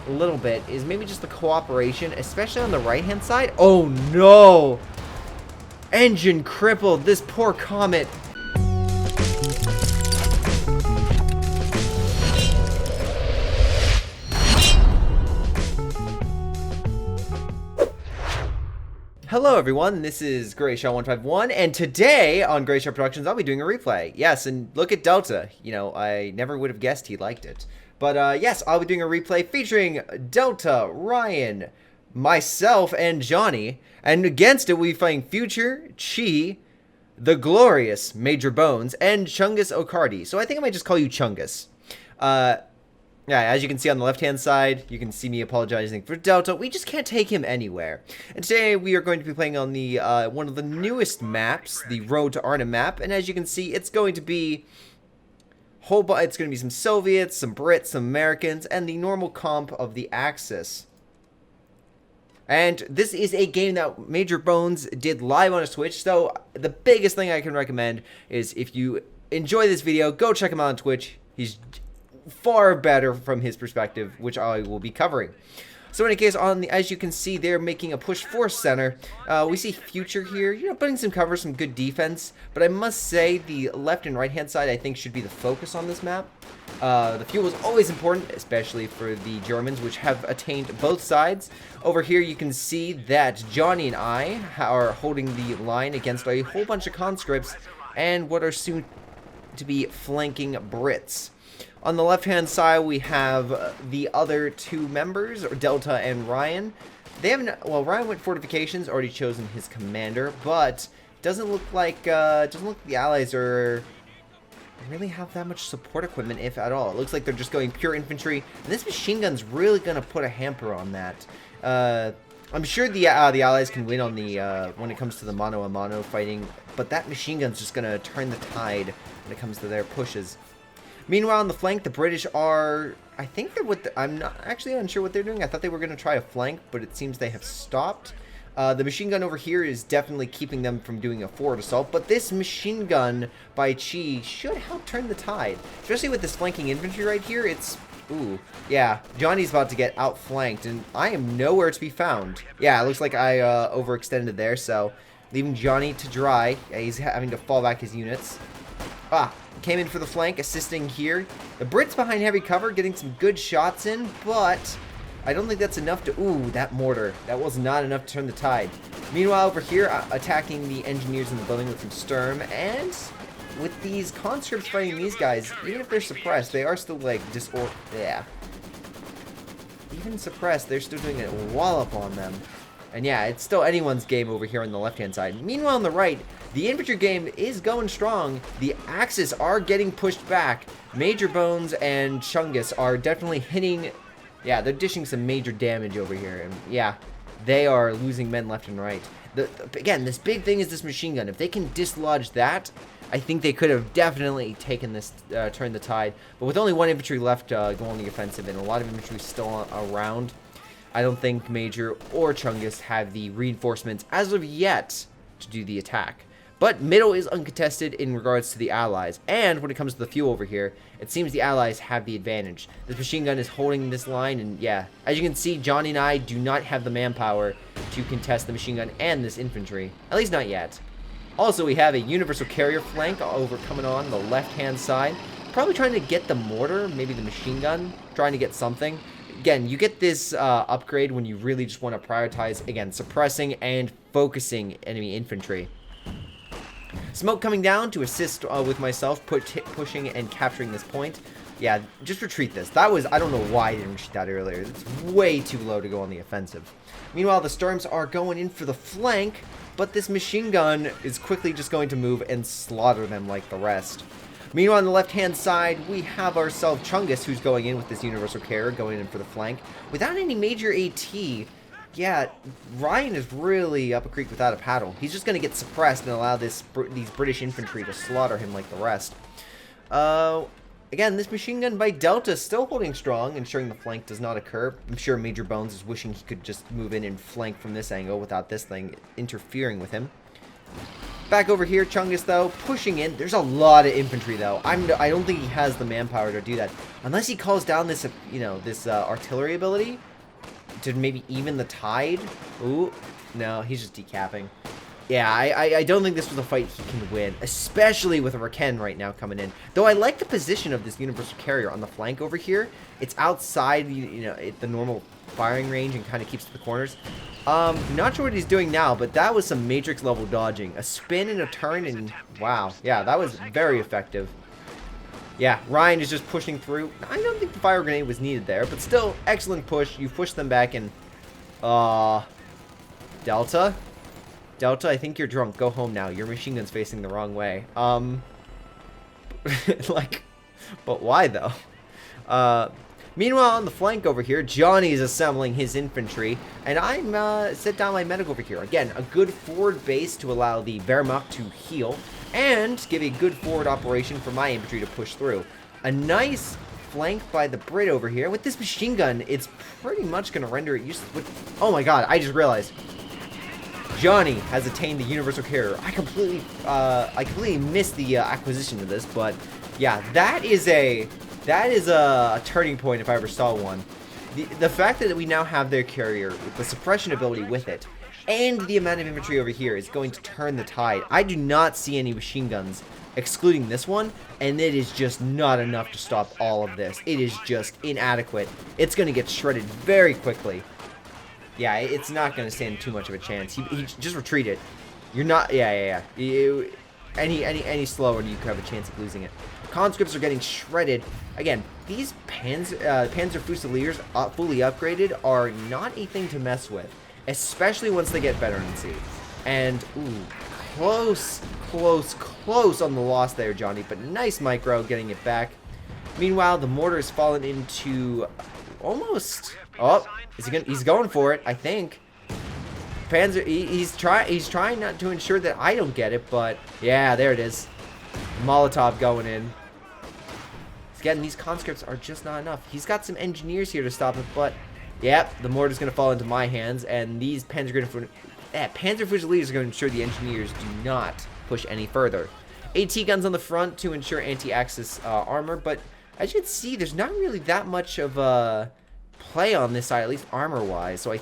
a little bit is maybe just the cooperation, especially on the right-hand side. Oh, no! Engine crippled. This poor Comet. Hello everyone, this is Greyshot151, and today on Greyshot Productions, I'll be doing a replay. Yes, and look at Delta. You know, I never would have guessed he liked it. But yes, I'll be doing a replay featuring Delta, Ryan, myself, and Johnny. And against it, we'll be fighting Future, Chi, the glorious Major Bones, and Chungus Ocardi. So I think I might just call you Chungus. Yeah, as you can see on the left-hand side, you can see me apologizing for Delta. We just can't take him anywhere. And today we are going to be playing on the one of the newest maps, the Road to Arnhem map. And as you can see, it's going to be it's going to be some Soviets, some Brits, some Americans, and the normal comp of the Axis. And this is a game that Major Bones did live on his Twitch. So the biggest thing I can recommend is if you enjoy this video, go check him out on Twitch. He's far better from his perspective, which I will be covering. So in any case, as you can see, they're making a push for center. We see Future here, you know, putting some cover, some good defense. But I must say, the left and right hand side, I think, should be the focus on this map. The fuel is always important, especially for the Germans, which have attained both sides. Over here, you can see that Johnny and I are holding the line against a whole bunch of conscripts and what are soon to be flanking Brits. On the left-hand side, we have the other two members, Delta and Ryan. They haven't, well, Ryan went fortifications, already chosen his commander, but doesn't look like the Allies really have that much support equipment, if at all. It looks like they're just going pure infantry, and this machine gun's really gonna put a hamper on that. I'm sure the Allies can win on the when it comes to the mano-a-mano fighting, but that machine gun's just gonna turn the tide when it comes to their pushes. Meanwhile, on the flank, the British are, I think they're I'm not actually unsure what they're doing. I thought they were going to try a flank, but it seems they have stopped. The machine gun over here is definitely keeping them from doing a forward assault, but this machine gun by Chi should help turn the tide. Especially with this flanking infantry right here, it's, ooh, yeah, Johnny's about to get outflanked, and I am nowhere to be found. Yeah, it looks like I overextended there, so leaving Johnny to dry. Yeah, he's having to fall back his units. Came in for the flank, assisting here. The Brits behind heavy cover, getting some good shots in, but I don't think that's enough to... Ooh, that mortar. That was not enough to turn the tide. Meanwhile, over here, attacking the engineers in the building with some Sturm, and with these conscripts fighting these guys, even if they're suppressed, they are still, like, yeah. Even suppressed, they're still doing a wallop on them. And yeah, it's still anyone's game over here on the left-hand side. Meanwhile, on the right, the infantry game is going strong. The Axis are getting pushed back. Major Bones and Chungus are definitely hitting... Yeah, they're dishing some major damage over here. And yeah, they are losing men left and right. Again, this big thing is this machine gun. If they can dislodge that, I think they could have definitely taken this, turned the tide. But with only one infantry left going on the offensive and a lot of infantry still around, I don't think Major or Chungus have the reinforcements as of yet to do the attack. But middle is uncontested in regards to the Allies. And when it comes to the fuel over here, it seems the Allies have the advantage. This machine gun is holding this line, and yeah, as you can see, Johnny and I do not have the manpower to contest the machine gun and this infantry. At least not yet. Also, we have a universal carrier flank coming on the left-hand side. Probably trying to get the mortar, maybe the machine gun, trying to get something. Again, you get this upgrade when you really just want to prioritize, again, suppressing and focusing enemy infantry. Smoke coming down to assist with myself, pushing and capturing this point. Yeah, just retreat this. That was, I don't know why I didn't retreat that earlier. It's way too low to go on the offensive. Meanwhile, the Sturms are going in for the flank, but this machine gun is quickly just going to move and slaughter them like the rest. Meanwhile, on the left-hand side, we have ourselves Chungus, who's going in with this universal carrier, going in for the flank. Without any major AT, yeah, Ryan is really up a creek without a paddle. He's just going to get suppressed and allow these British infantry to slaughter him like the rest. Again, this machine gun by Delta is still holding strong, ensuring the flank does not occur. I'm sure Major Bones is wishing he could just move in and flank from this angle without this thing interfering with him. Back over here, Chungus, though, pushing in. There's a lot of infantry, though. I don't think he has the manpower to do that. Unless he calls down this, this artillery ability to maybe even the tide. Ooh, no, he's just decapping. Yeah, I don't think this was a fight he can win, especially with a Raken right now coming in. Though I like the position of this universal carrier on the flank over here. It's outside, the normal firing range and kind of keeps to the corners. Not sure what he's doing now, but that was some Matrix level dodging. A spin and a turn, and wow. Yeah, that was very effective. Yeah, Ryan is just pushing through. I don't think the fire grenade was needed there, but still, excellent push. You pushed them back, and Delta, I think you're drunk. Go home now. Your machine gun's facing the wrong way. Like, but why though? Meanwhile, on the flank over here, Johnny is assembling his infantry, and I'm set down my medic over here. Again, a good forward base to allow the Wehrmacht to heal, and give a good forward operation for my infantry to push through. A nice flank by the Brit over here. With this machine gun, it's pretty much going to render it useless. Oh my god, I just realized. Johnny has attained the universal carrier. I completely missed the acquisition of this, but yeah, that is a turning point if I ever saw one. The fact that we now have their carrier with the suppression ability with it, and the amount of infantry over here is going to turn the tide. I do not see any machine guns, excluding this one, and it is just not enough to stop all of this. It is just inadequate. It's going to get shredded very quickly. Yeah, it's not going to stand too much of a chance. He just retreat it. You're not... Yeah. Any slower, you could have a chance of losing it. Conscripts are getting shredded. Again, these Panzer Fusiliers fully upgraded are not a thing to mess with, especially once they get veterancy. And, ooh, close on the loss there, Johnny, but nice micro getting it back. Meanwhile, the mortar has fallen into almost... Oh, he's going for it, I think. Panzer, he's trying not to ensure that I don't get it, but yeah, there it is. Molotov going in. Again, these conscripts are just not enough. He's got some engineers here to stop it, but yep, the mortar's going to fall into my hands, and these Panzer Fusiliers are going to ensure the engineers do not push any further. AT guns on the front to ensure anti-axis armor, but as you can see, there's not really that much of a play on this side, at least armor-wise, so I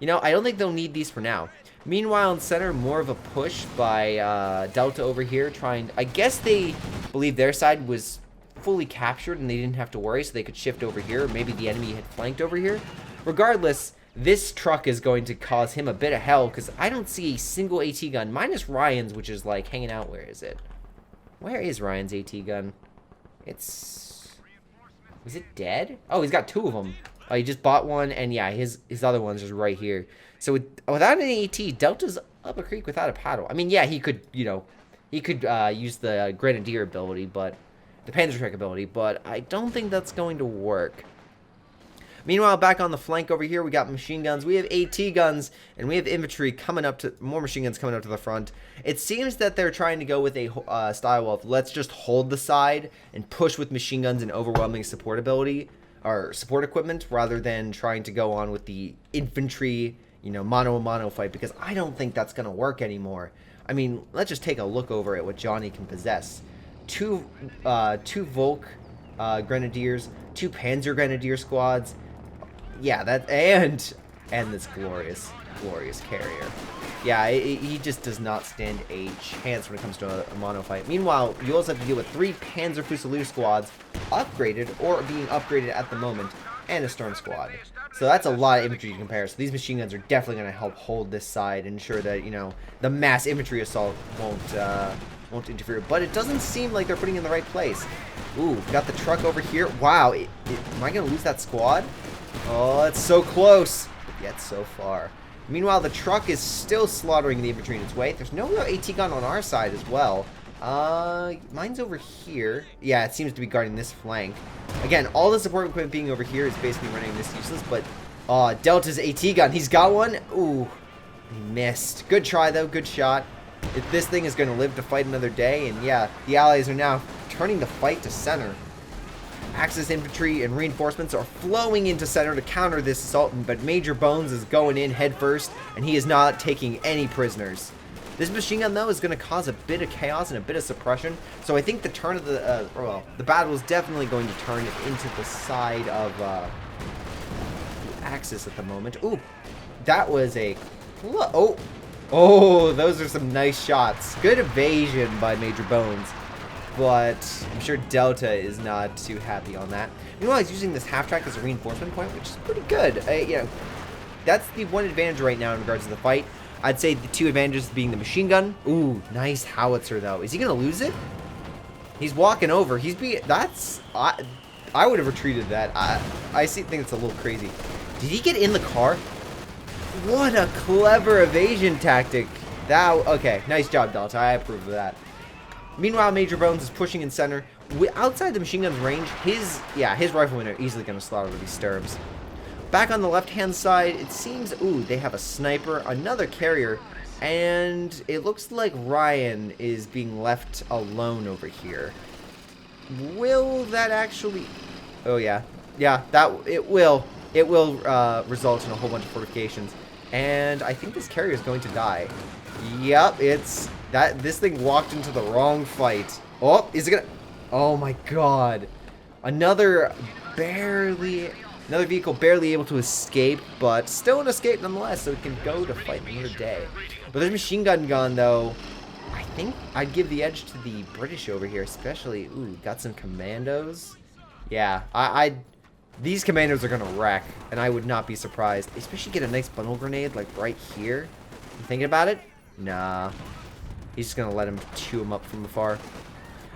don't think they'll need these for now. Meanwhile, in center, more of a push by Delta over here, I guess they believe their side was fully captured and they didn't have to worry, so they could shift over here. Maybe the enemy had flanked over here. Regardless, this truck is going to cause him a bit of hell, because I don't see a single AT gun, minus Ryan's, which is like hanging out. Where is it? Where is Ryan's AT gun? Is it dead? Oh, he's got two of them. Oh, he just bought one, and yeah, his other one's just right here. So without an AT, Delta's up a creek without a paddle. I mean, yeah, he could, use the Grenadier ability, but the Panzerschreck ability, but I don't think that's going to work. Meanwhile, back on the flank over here, we got machine guns, we have AT guns, and we have infantry coming up to, more machine guns coming up to the front. It seems that they're trying to go with a style of, let's just hold the side and push with machine guns and overwhelming support ability, or support equipment, rather than trying to go on with the infantry, mano-a-mano fight, because I don't think that's going to work anymore. I mean, let's just take a look over at what Johnny can possess. Two Volk Grenadiers, two Panzer Grenadier squads. Yeah, and this glorious carrier. Yeah, he just does not stand a chance when it comes to a mono fight. Meanwhile, you also have to deal with 3 Panzer Fusilier squads, upgraded or being upgraded at the moment, and a Storm squad. So that's a lot of infantry to compare. So these machine guns are definitely going to help hold this side and ensure that, the mass infantry assault won't interfere. But it doesn't seem like they're putting it in the right place. Ooh, got the truck over here. Wow, am I going to lose that squad? Oh, it's so close, but yet so far. Meanwhile, the truck is still slaughtering the infantry in its way. There's no real AT gun on our side as well. Mine's over here. Yeah, it seems to be guarding this flank. Again, all the support equipment being over here is basically running this useless, but Delta's AT gun, he's got one. Ooh, he missed. Good try, though. Good shot. If this thing is going to live to fight another day, and yeah, the Allies are now turning the fight to center. Axis infantry and reinforcements are flowing into center to counter this assault, but Major Bones is going in head first, and he is not taking any prisoners. This machine gun, though, is going to cause a bit of chaos and a bit of suppression. So I think the turn of the battle is definitely going to turn into the side of the Axis at the moment. Ooh, that was a... Oh, those are some nice shots. Good evasion by Major Bones. But I'm sure Delta is not too happy on that. Meanwhile, he's using this half-track as a reinforcement point, which is pretty good. You know, that's the one advantage right now in regards to the fight. I'd say the two advantages being the machine gun. Ooh, nice howitzer, though. Is he going to lose it? He's walking over. That's... I would have retreated that. I think it's a little crazy. Did he get in the car? What a clever evasion tactic. Okay, nice job, Delta. I approve of that. Meanwhile, Major Bones is pushing in center. Outside the machine gun's range, his riflemen are easily going to slaughter these stirrups. Back on the left-hand side, it seems, ooh, they have a sniper, another carrier, and it looks like Ryan is being left alone over here. Will that actually... Oh, yeah. Yeah, it will. It will result in a whole bunch of fortifications. And I think this carrier is going to die. Yep, this thing walked into the wrong fight. Oh, is it gonna... Oh my god. Another vehicle barely able to escape, but still an escape nonetheless, so it can go to fight another day. But this machine gun though, I think I'd give the edge to the British over here, especially, ooh, got some commandos. Yeah, these commandos are gonna wreck, and I would not be surprised. Especially get a nice bundle grenade, like right here. You thinking about it? Nah. He's just gonna let him chew him up from afar.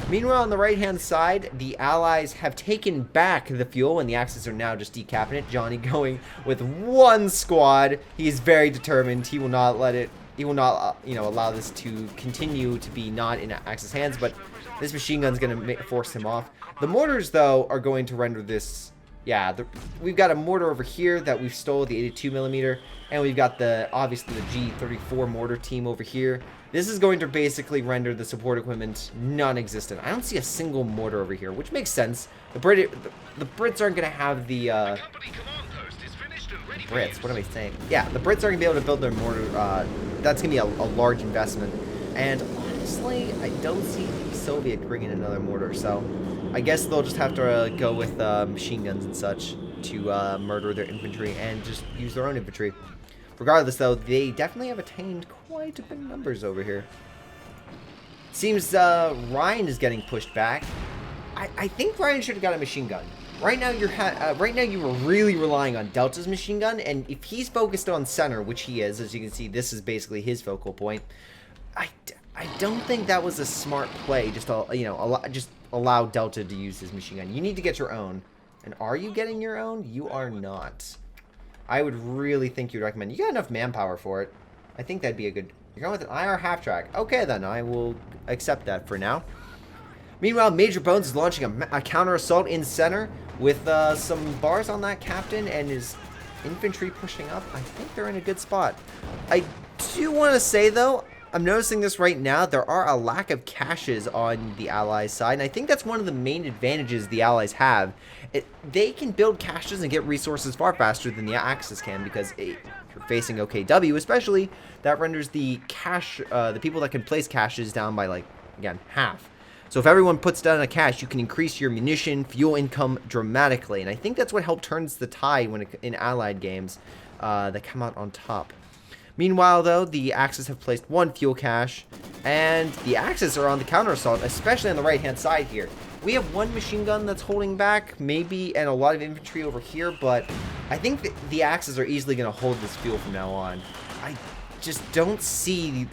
Meanwhile, on the right-hand side, the Allies have taken back the fuel, and the Axis are now just decapping it. Johnny going with one squad. He is very determined. He will not let it... He will not, allow this to continue to be not in Axis hands, but this machine gun's going to force him off. The mortars, though, are going to render this... Yeah, we've got a mortar over here that we've stole, the 82mm, and we've got obviously the G34 mortar team over here. This is going to basically render the support equipment non-existent. I don't see a single mortar over here, which makes sense. The Brits aren't going to have the... Brits, what am I saying? Yeah, the Brits aren't going to be able to build their mortar. That's going to be a large investment. And honestly, I don't see the Soviet bringing another mortar, so I guess they'll just have to go with machine guns and such to murder their infantry and just use their own infantry. Regardless, though, they definitely have attained quite a bit of numbers over here. Seems Ryan is getting pushed back. I think Ryan should have got a machine gun. Right now, you were really relying on Delta's machine gun, and if he's focused on center, which he is, as you can see, this is basically his focal point. I don't think that was a smart play. Just just allow Delta to use his machine gun. You need to get your own. And are you getting your own? You are not. I would really think you'd recommend. You got enough manpower for it. I think that'd be a good... You're going with an IR half-track. Okay, then. I will accept that for now. Meanwhile, Major Bones is launching a counter-assault in center with some bars on that captain and his infantry pushing up. I think they're in a good spot. I do want to say, though, I'm noticing this right now. There are a lack of caches on the Allies' side, and I think that's one of the main advantages the Allies have. They can build caches and get resources far faster than the Axis can, because if you're facing OKW, especially, that renders the people that can place caches down by, like, again, half. So if everyone puts down a cache, you can increase your munition, fuel income dramatically, and I think that's what helped turns the tide in Allied games that come out on top. Meanwhile, though, the Axis have placed one fuel cache, and the Axis are on the counter-assault, especially on the right-hand side here. We have one machine gun that's holding back, maybe, and a lot of infantry over here, but I think the Axis are easily going to hold this fuel from now on. I just don't see...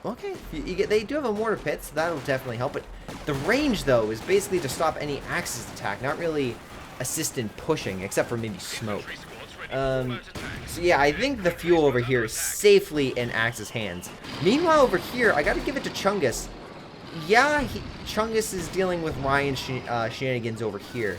Okay, they do have a mortar pit, so that'll definitely help, but the range, though, is basically to stop any Axis attack, not really assist in pushing, except for maybe smoke. So yeah, I think the fuel over here is safely in Axis hands. Meanwhile, over here, I gotta give it to Chungus. Yeah, Chungus is dealing with Ryan shenanigans over here,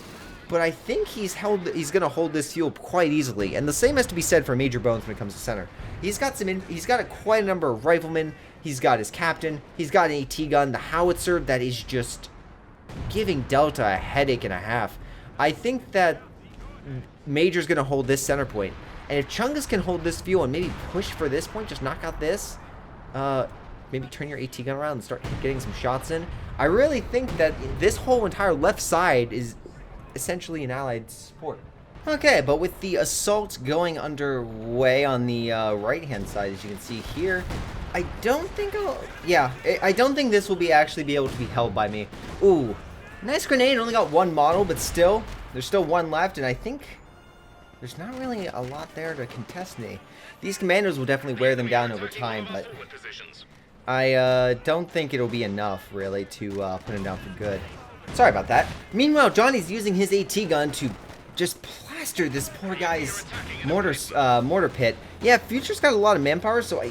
but I think he's gonna hold this fuel quite easily. And the same has to be said for Major Bones when it comes to center. He's got quite a number of riflemen. He's got his captain. He's got an AT gun, the howitzer that is just giving Delta a headache and a half. I think that Major's going to hold this center point. And if Chungus can hold this fuel and maybe push for this point, just knock out this, maybe turn your AT gun around and start getting some shots in. I really think that this whole entire left side is essentially an allied support. Okay, but with the assault going underway on the right-hand side, as you can see here, I don't think I don't think this will actually be able to be held by me. Ooh, nice grenade. Only got one model, but still, there's still one left, and I think there's not really a lot there to contest me. These commandos will definitely wear them down over time, but I don't think it'll be enough, really, to put him down for good. Sorry about that. Meanwhile, Johnny's using his AT gun to just plaster this poor guy's mortar pit. Yeah, Future's got a lot of manpower, so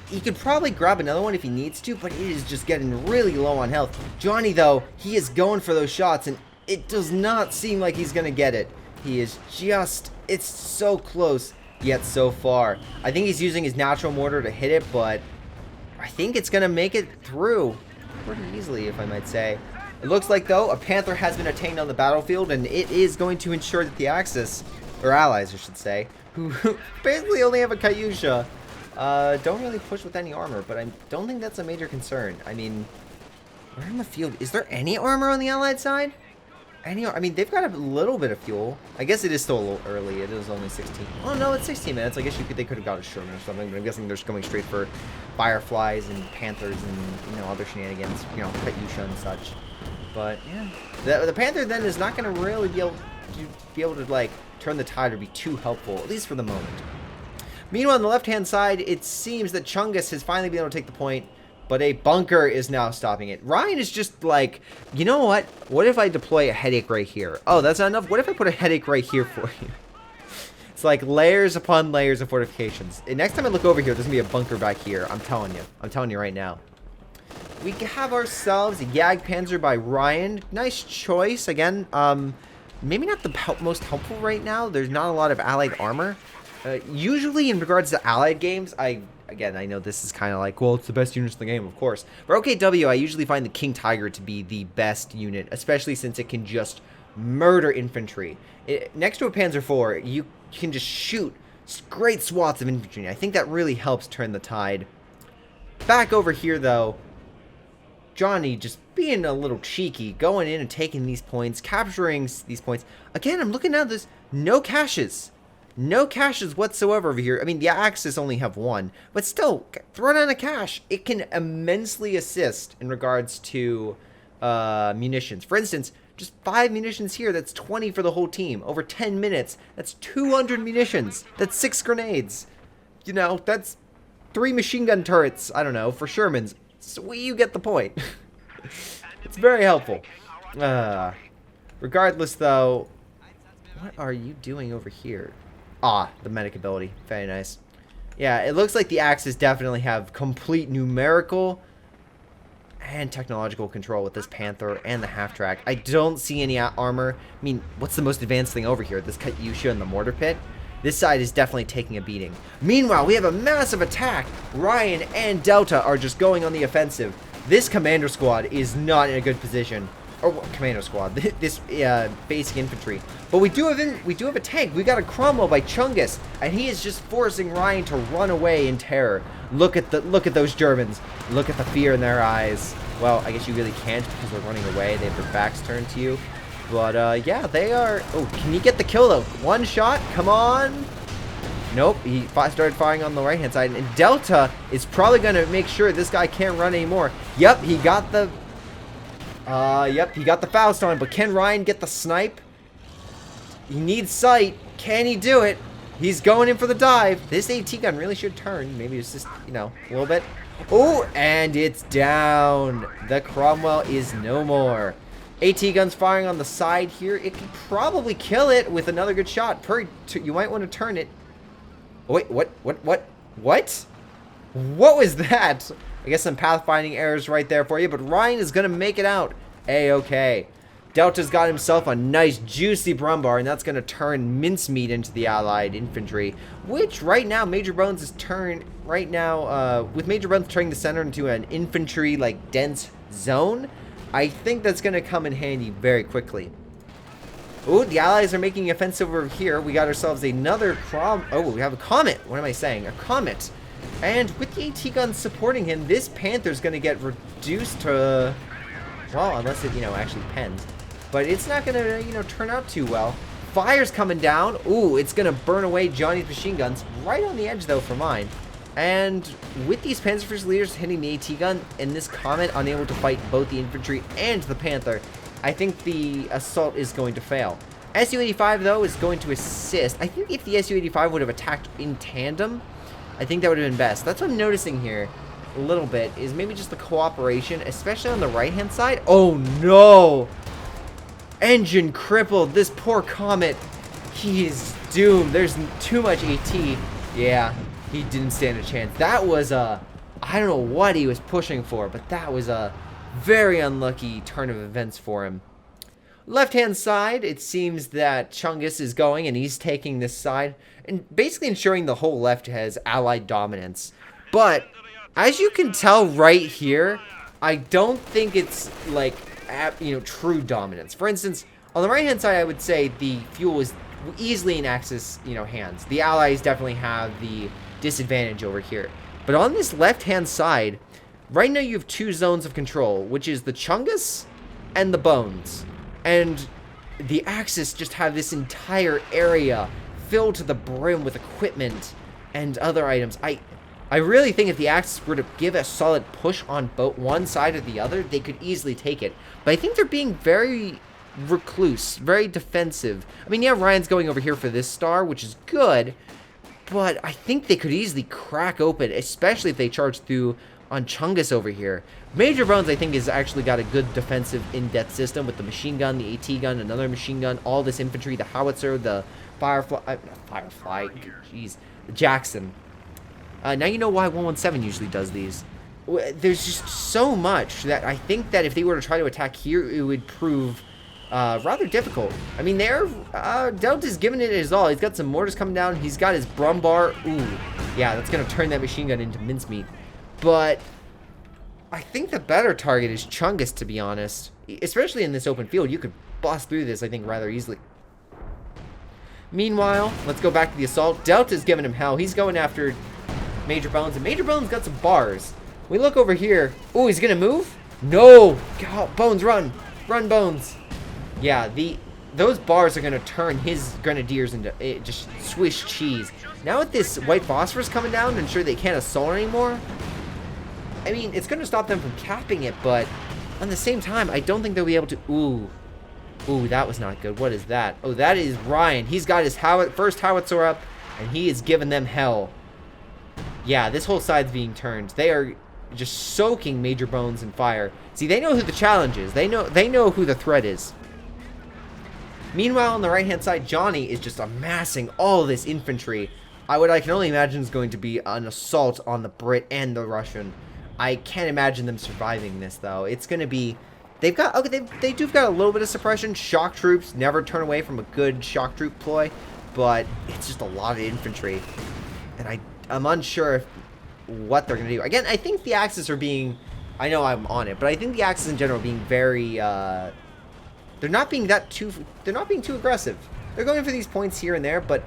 he could probably grab another one if he needs to, but it is just getting really low on health. Johnny, though, he is going for those shots, and it does not seem like he's going to get it. He is just... It's so close, yet so far. I think he's using his natural mortar to hit it, but I think it's going to make it through pretty easily, if I might say. It looks like, though, a Panther has been attained on the battlefield, and it is going to ensure that the Axis, or allies, I should say, who basically only have a Kyusha, don't really push with any armor, but I don't think that's a major concern. I mean, we're in the field. Is there any armor on the allied side? I mean, they've got a little bit of fuel. I guess it is still a little early. It is only 16. Oh, no, it's 16 minutes. I guess they could have got a Sherman or something, but I'm guessing they're just going straight for Fireflies and Panthers and, other shenanigans, Katyusha and such. But, yeah. The Panther, then, is not going to really be able to, like, turn the tide or be too helpful, at least for the moment. Meanwhile, on the left-hand side, it seems that Chungus has finally been able to take the point, but a bunker is now stopping it. Ryan is just like, you know what? What if I deploy a headache right here? Oh, that's not enough? What if I put a headache right here for you? It's like layers upon layers of fortifications. And next time I look over here, there's going to be a bunker back here. I'm telling you. I'm telling you right now. We have ourselves a Jagdpanzer by Ryan. Nice choice. Again, maybe not the most helpful right now. There's not a lot of allied armor. Usually in regards to allied games, I know this is kind of like, well, it's the best units in the game, of course. For OKW, I usually find the King Tiger to be the best unit, especially since it can just murder infantry. Next to a Panzer IV, you can just shoot great swaths of infantry. I think that really helps turn the tide. Back over here, though, Johnny just being a little cheeky, going in and taking these points, capturing these points. Again, I'm looking at this, no caches. No caches whatsoever over here. I mean, the Axis only have one, but still, throw down a cache. It can immensely assist in regards to munitions. For instance, just 5 munitions here, that's 20 for the whole team. Over 10 minutes, that's 200 munitions. That's 6 grenades. That's 3 machine gun turrets, I don't know, for Shermans. So you get the point. It's very helpful. Regardless, though, what are you doing over here? Ah, the medic ability. Very nice. Yeah, it looks like the Axis definitely have complete numerical and technological control with this Panther and the half-track. I don't see any armor. I mean, what's the most advanced thing over here? This Katyusha and the mortar pit? This side is definitely taking a beating. Meanwhile, we have a massive attack. Ryan and Delta are just going on the offensive. This commander squad is not in a good position. Or commando squad, this basic infantry. But we do have a tank. We got a Cromwell by Chungus, and he is just forcing Ryan to run away in terror. Look at those Germans. Look at the fear in their eyes. Well, I guess you really can't because they're running away. They have their backs turned to you. But yeah, they are. Oh, can you get the kill though? One shot. Come on. Nope. He started firing on the right hand side, and Delta is probably gonna make sure this guy can't run anymore. Yep, he got the. Yep, he got the Faust on, but can Ryan get the snipe? He needs sight. Can he do it? He's going in for the dive. This AT gun really should turn. Maybe it's just, a little bit. Oh, and it's down. The Cromwell is no more. AT gun's firing on the side here. It could probably kill it with another good shot. You might want to turn it. Wait, what? What was that? I guess some pathfinding errors right there for you, but Ryan is going to make it out. A-okay. Delta's got himself a nice juicy Brumbar, and that's going to turn mincemeat into the allied infantry, which right now Major Bones is turned right now with Major Bones turning the center into an infantry like dense zone. I think that's going to come in handy very quickly. Ooh, the allies are making offensive over here. We got ourselves another we have a comet. What am I saying? A comet. And with the AT gun supporting him, this Panther's going to get reduced to, well, unless it, actually pens. But it's not going to, turn out too well. Fire's coming down. Ooh, it's going to burn away Johnny's machine guns. Right on the edge, though, for mine. And with these Panzerfaust leaders hitting the AT gun, and this Comet unable to fight both the infantry and the Panther, I think the assault is going to fail. Su-85, though, is going to assist. I think if the Su-85 would have attacked in tandem, I think that would have been best. That's what I'm noticing here a little bit, is maybe just the cooperation, especially on the right-hand side. Oh, no! Engine crippled. This poor Comet, he is doomed. There's too much AT. Yeah, he didn't stand a chance. That was a, I don't know what he was pushing for, but that was a very unlucky turn of events for him. Left-hand side, it seems that Chungus is going, and he's taking this side, and basically ensuring the whole left has allied dominance. But, as you can tell right here, I don't think it's, like, true dominance. For instance, on the right-hand side, I would say the fuel is easily in Axis, hands. The allies definitely have the disadvantage over here. But on this left-hand side, right now you have two zones of control, which is the Chungus and the Bones. And the Axis just have this entire area filled to the brim with equipment and other items. I really think if the Axis were to give a solid push on both one side or the other, they could easily take it. But I think they're being very recluse, very defensive. I mean, yeah, Ryan's going over here for this star, which is good, but I think they could easily crack open, especially if they charge through on Chungus over here. Major Bones, I think, has actually got a good defensive in-depth system with the machine gun, the AT gun, another machine gun, all this infantry, the howitzer, the Firefly, jeez, the Jackson. Now you know why 117 usually does these. There's just so much that I think that if they were to try to attack here, it would prove rather difficult. I mean, Delta's giving it his all. He's got some mortars coming down. He's got his Brumbar. Ooh, yeah, that's going to turn that machine gun into mincemeat. But I think the better target is Chungus, to be honest. Especially in this open field, you could bust through this, I think, rather easily. Meanwhile, let's go back to the assault. Delta's giving him hell. He's going after Major Bones, and Major Bones got some bars. We look over here. Oh, he's gonna move? No! God, Bones, run! Run, Bones! Yeah, those bars are gonna turn his grenadiers into just Swiss cheese. Now with this white phosphorus coming down to ensure they can't assault anymore, I mean, it's gonna stop them from capping it, but on the same time, I don't think they'll be able to. Ooh, that was not good. What is that? Oh, that is Ryan. He's got his first howitzer up, and he is giving them hell. Yeah, this whole side's being turned. They are just soaking Major Bones in fire. See, they know who the challenge is. They know who the threat is. Meanwhile, on the right-hand side, Johnny is just amassing all this infantry. What I can only imagine is going to be an assault on the Brit and the Russian. I can't imagine them surviving this, though. It's going to be... They've got... Okay, they do've got a little bit of suppression. Shock troops never turn away from a good shock troop ploy. But it's just a lot of infantry. And I'm unsure what they're going to do. Again, I think the Axis are being... I know I'm on it, but I think the Axis in general are being very... They're not being too aggressive. They're going for these points here and there, but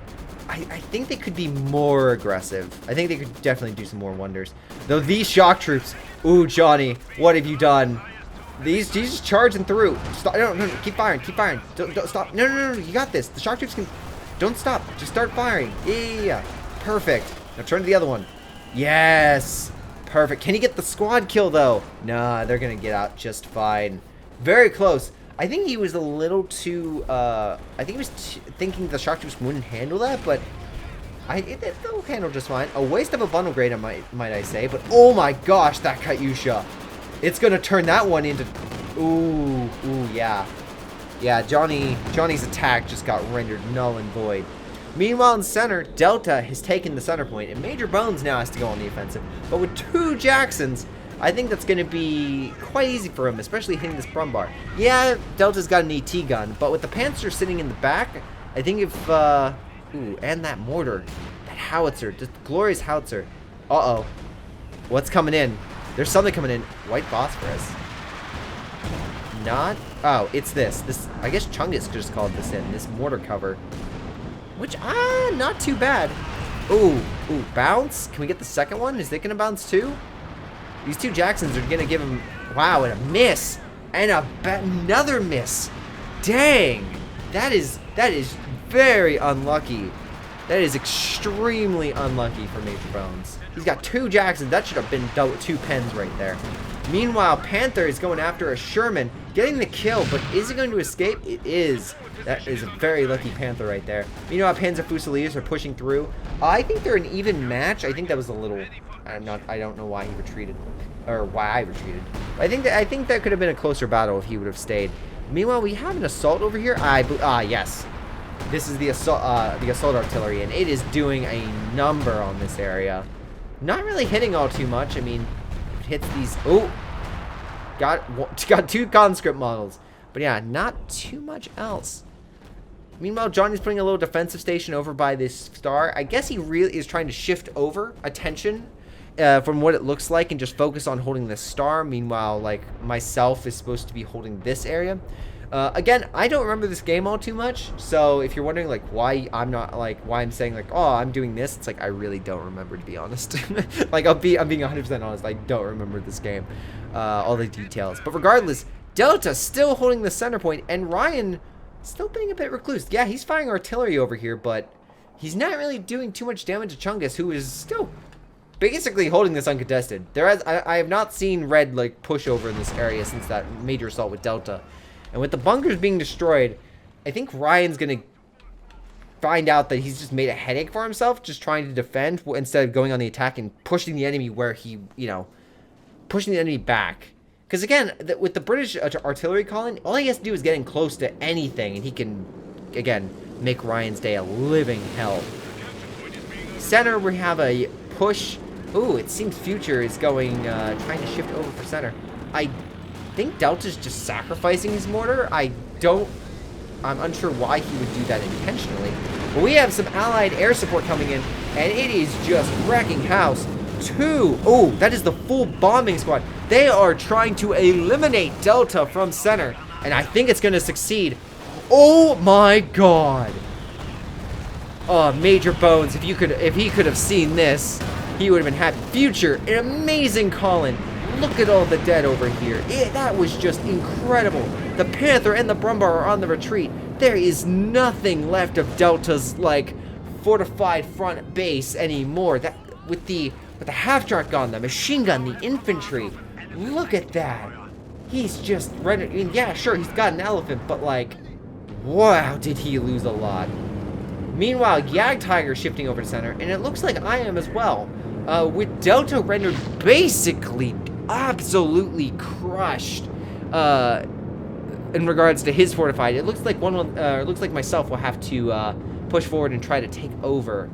I think they could be more aggressive. I think they could definitely do some more wonders. Though these shock troops, ooh, Johnny, what have you done? These just charging through. Stop! No, keep firing, keep firing. Don't stop. No, you got this. The shock troops can. Don't stop. Just start firing. Yeah. Perfect. Now turn to the other one. Yes. Perfect. Can he get the squad kill though? Nah, they're gonna get out just fine. Very close. I think he was a little too, I think he was thinking the shock troops wouldn't handle that, but they'll handle just fine. A waste of a bundle grade, might I say, but oh my gosh, that Katyusha. It's going to turn that one into, ooh, yeah. Yeah, Johnny's attack just got rendered null and void. Meanwhile, in center, Delta has taken the center point, and Major Bones now has to go on the offensive. But with two Jacksons, I think that's going to be quite easy for him, especially hitting this Brumbar. Yeah, Delta's got an AT gun, but with the Panzer sitting in the back, I think if, ooh, and that mortar, that howitzer, just glorious howitzer. Uh-oh. What's coming in? There's something coming in. White phosphorus. Not, oh, it's this, I guess Chungus just called this in, this mortar cover. Which, not too bad. Ooh, bounce. Can we get the second one? Is it going to bounce too? These two Jacksons are going to give him, wow, and a miss. And another miss. Dang. That is very unlucky. That is extremely unlucky for Major Bones. He's got two Jacksons. That should have been two pens right there. Meanwhile, Panther is going after a Sherman, getting the kill, but is it going to escape? It is. That is a very lucky Panther right there. Meanwhile, Panzer Fusiliers are pushing through. I think they're an even match. I think that was a little... I don't know why he retreated, or why I retreated. I think that could have been a closer battle if he would have stayed. Meanwhile, we have an assault over here. Yes. This is the assault artillery, and it is doing a number on this area. Not really hitting all too much. I mean, it hits these. Oh, got two conscript models, but yeah, not too much else. Meanwhile, Johnny's putting a little defensive station over by this star. I guess he really is trying to shift over attention from what it looks like and just focus on holding this star. Meanwhile, like, myself is supposed to be holding this area. Again, I don't remember this game all too much, so if you're wondering, like, why I'm saying, like, oh, I'm doing this, it's like, I really don't remember, to be honest. Like, I'm being 100% honest, I don't remember this game, all the details. But regardless, Delta still holding the center point, and Ryan still being a bit recluse. Yeah, he's firing artillery over here, but he's not really doing too much damage to Chungus, who is still basically holding this uncontested. I have not seen Red, like, push over in this area since that major assault with Delta. And with the bunkers being destroyed, I think Ryan's going to find out that he's just made a headache for himself, just trying to defend instead of going on the attack and pushing the enemy where he, pushing the enemy back. Because again, with the British artillery column, all he has to do is get in close to anything, and he can, again, make Ryan's day a living hell. Center, we have a push. Ooh, it seems Future is going, trying to shift over for center. I think Delta's just sacrificing his mortar. I'm unsure why he would do that intentionally. But we have some allied air support coming in, and it is just wrecking house. Oh, that is the full bombing squad. They are trying to eliminate Delta from center, and I think it's going to succeed. Oh my god. Oh, Major Bones, if he could have seen this, he would have been happy. Future, an amazing call-in. Look at all the dead over here. That was just incredible. The Panther and the Brumbar are on the retreat. There is nothing left of Delta's, like, fortified front base anymore. That with the half-track gun, the machine gun, the infantry. Look at that. He's just ready. I mean, yeah, sure, he's got an elephant, but, like, wow, did he lose a lot. Meanwhile, Jagdtiger shifting over to center, and it looks like I am as well. With Delta rendered basically absolutely crushed in regards to his fortified. It looks like myself will have to push forward and try to take over.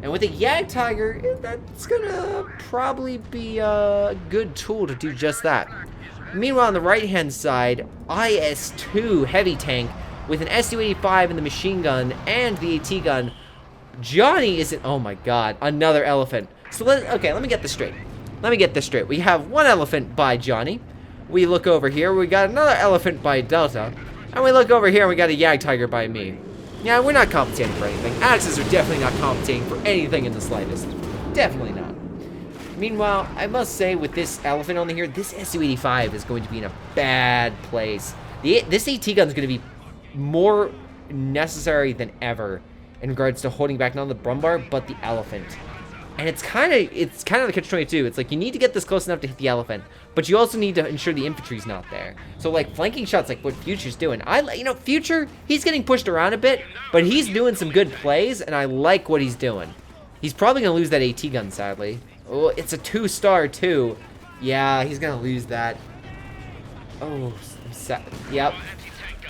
And with a Jagdtiger, that's gonna probably be a good tool to do just that. Meanwhile, on the right-hand side, IS-2 heavy tank with an Su-85 in the machine gun and the AT gun. Johnny isn't. Oh my god, another elephant. So let me get this straight. We have one elephant by Johnny. We look over here, we got another elephant by Delta. And we look over here, and we got a Jagdtiger by me. Yeah, we're not compensating for anything. Axes are definitely not compensating for anything in the slightest. Definitely not. Meanwhile, I must say, with this elephant on here, this Su-85 is going to be in a bad place. This AT gun is going to be more necessary than ever in regards to holding back not only the Brumbar, but the elephant. And it's kind of the catch-22. It's like, you need to get this close enough to hit the elephant, but you also need to ensure the infantry's not there. So, like, flanking shots, like what Future's doing. Future, he's getting pushed around a bit, but he's doing some good plays, and I like what he's doing. He's probably going to lose that AT gun, sadly. Oh, it's a 2-star, too. Yeah, he's going to lose that. Oh, yep.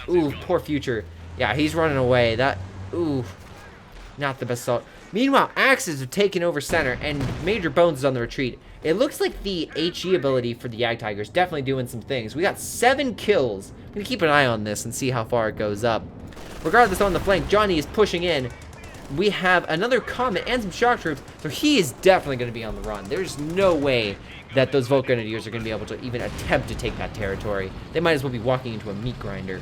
Ooh, poor Future. Yeah, he's running away. Ooh, not the best assault. Meanwhile, Axes have taken over center, and Major Bones is on the retreat. It looks like the HE ability for the Jagdtiger is definitely doing some things. We got 7 kills. I'm going to keep an eye on this and see how far it goes up. Regardless, on the flank, Johnny is pushing in. We have another Comet and some shock troops, so he is definitely going to be on the run. There's no way that those Volt Grenadiers are going to be able to even attempt to take that territory. They might as well be walking into a meat grinder.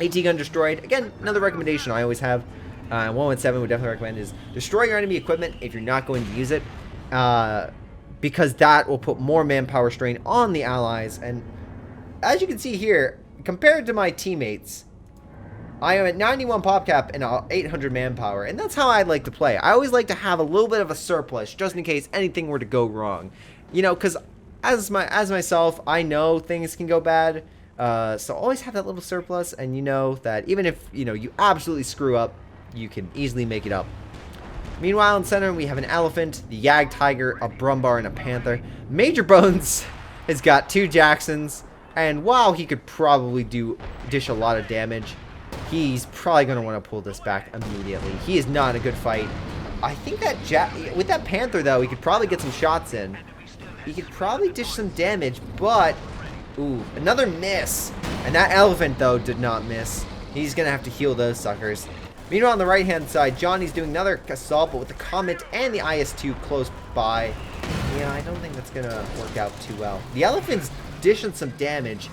AT gun destroyed. Again, another recommendation I always have. And 117 would definitely recommend is destroy your enemy equipment if you're not going to use it. Because that will put more manpower strain on the allies. And as you can see here, compared to my teammates, I am at 91 pop cap and 800 manpower, and that's how I'd like to play. I always like to have a little bit of a surplus, just in case anything were to go wrong. You know, because as myself, I know things can go bad, so always have that little surplus, and you know that even if, you know, you absolutely screw up, you can easily make it up. Meanwhile, in center, we have an elephant, the Yag Tiger, a Brumbar, and a Panther. Major Bones has got 2 Jacksons, and while he could probably dish a lot of damage, he's probably going to want to pull this back immediately. He is not in a good fight. I think that with that Panther, though, he could probably get some shots in. He could probably dish some damage, but... Ooh, another miss. And that elephant, though, did not miss. He's going to have to heal those suckers. Meanwhile, on the right-hand side, Johnny's doing another assault, but with the Comet and the IS-2 close by. Yeah, I don't think that's going to work out too well. The elephant's dishing some damage,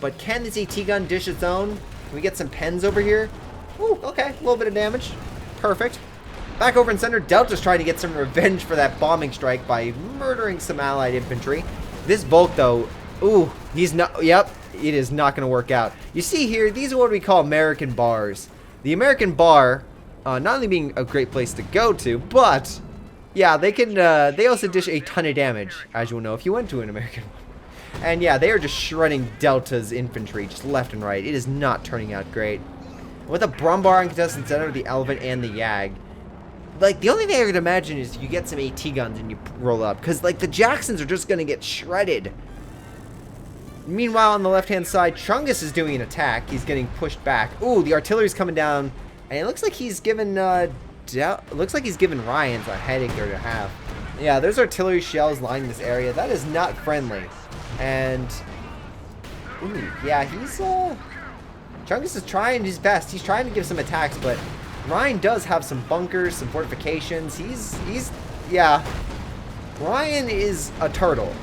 but can this AT gun dish its own? Can we get some pens over here? Ooh, okay, a little bit of damage. Perfect. Back over in center, Delta's trying to get some revenge for that bombing strike by murdering some allied infantry. This Volk, though, ooh, he's not, yep, it is not going to work out. You see here, these are what we call American bars. The American bar, not only being a great place to go to, but, yeah, they also dish a ton of damage, as you will know if you went to an American one. And yeah, they are just shredding Delta's infantry just left and right. It is not turning out great. With a Brumbar in contestant center, the Elephant and the Yag, like, the only thing I could imagine is you get some AT guns and you roll up, because, like, the Jacksons are just going to get shredded. Meanwhile, on the left-hand side, Chungus is doing an attack. He's getting pushed back. Ooh, the artillery's coming down, and it looks like he's given, Ryan's a headache or a half. Yeah, there's artillery shells lining this area. That is not friendly. And, ooh, yeah, Chungus is trying his best. He's trying to give some attacks, but Ryan does have some bunkers, some fortifications. Yeah, Ryan is a turtle.